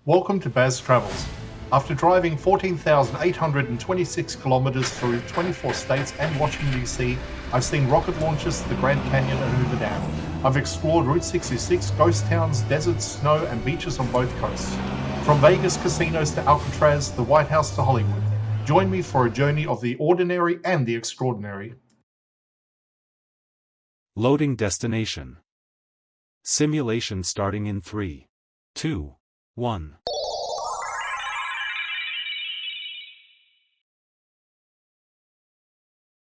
Welcome to Baz Travels. After driving 14,826 kilometers through 24 states and Washington, D.C., I've seen rocket launches to the Grand Canyon and Hoover Dam. I've explored Route 66, ghost towns, deserts, snow, and beaches on both coasts. From Vegas casinos to Alcatraz, the White House to Hollywood. Join me for a journey of the ordinary and the extraordinary. Loading destination. Simulation starting in 3, 2, 1.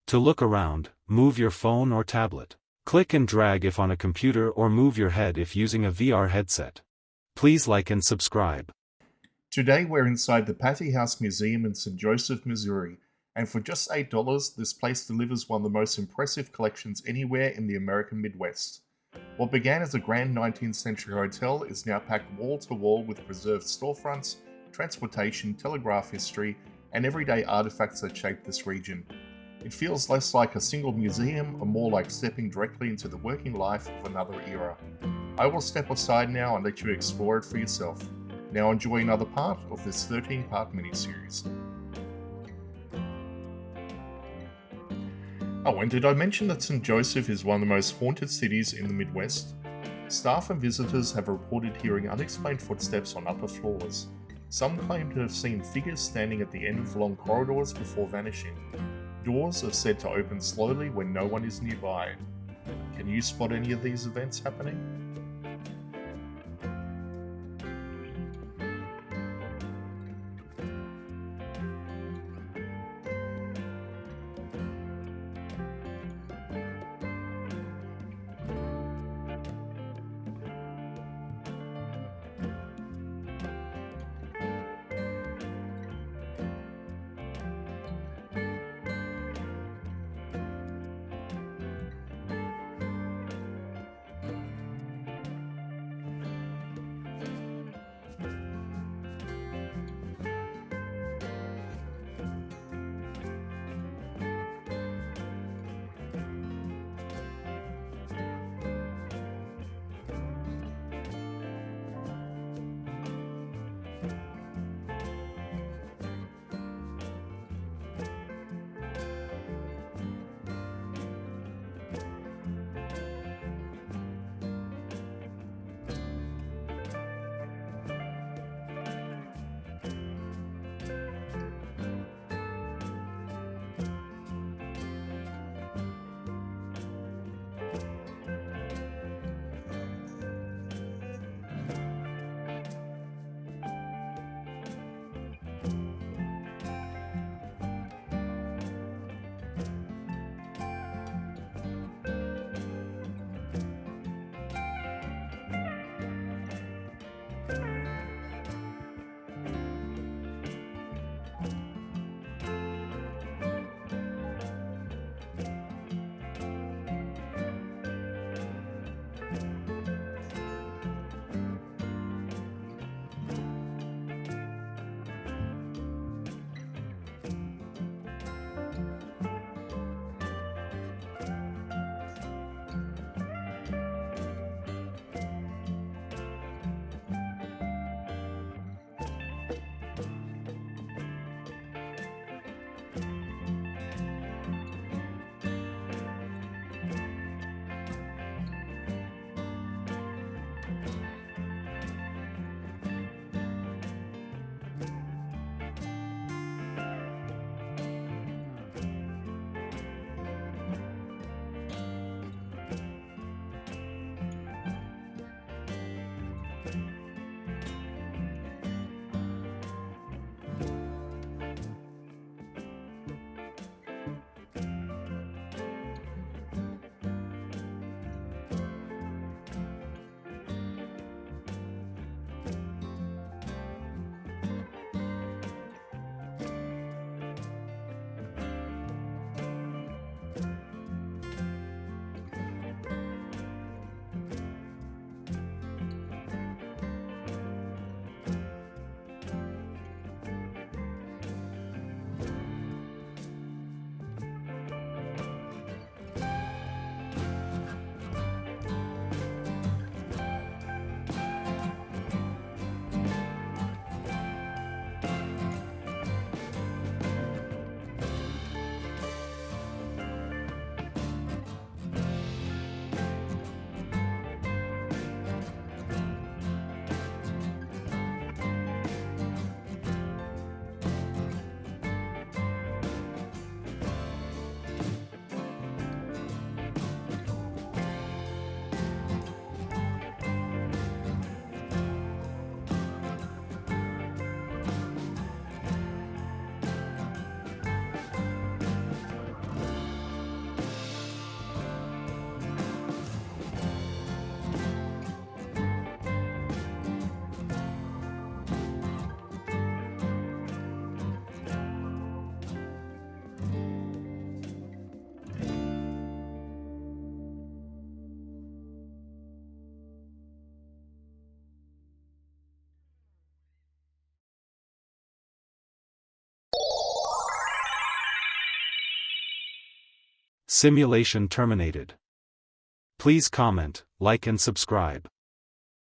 To look around, move your phone or tablet. Click and drag if on a computer or move your head if using a VR headset. Please like and subscribe. Today we're inside the Patee House Museum in St. Joseph, Missouri, and for just $8, this place delivers one of the most impressive collections anywhere in the American Midwest. What began as a grand 19th-century hotel is now packed wall-to-wall with preserved storefronts, transportation, telegraph history, and everyday artifacts that shape this region. It feels less like a single museum and more like stepping directly into the working life of another era. I will step aside now and let you explore it for yourself. Now enjoy another part of this 13-part miniseries. Oh, and did I mention that St. Joseph is one of the most haunted cities in the Midwest? Staff and visitors have reported hearing unexplained footsteps on upper floors. Some claim to have seen figures standing at the end of long corridors before vanishing. Doors are said to open slowly when no one is nearby. Can you spot any of these events happening? Simulation terminated. Please comment, like and subscribe.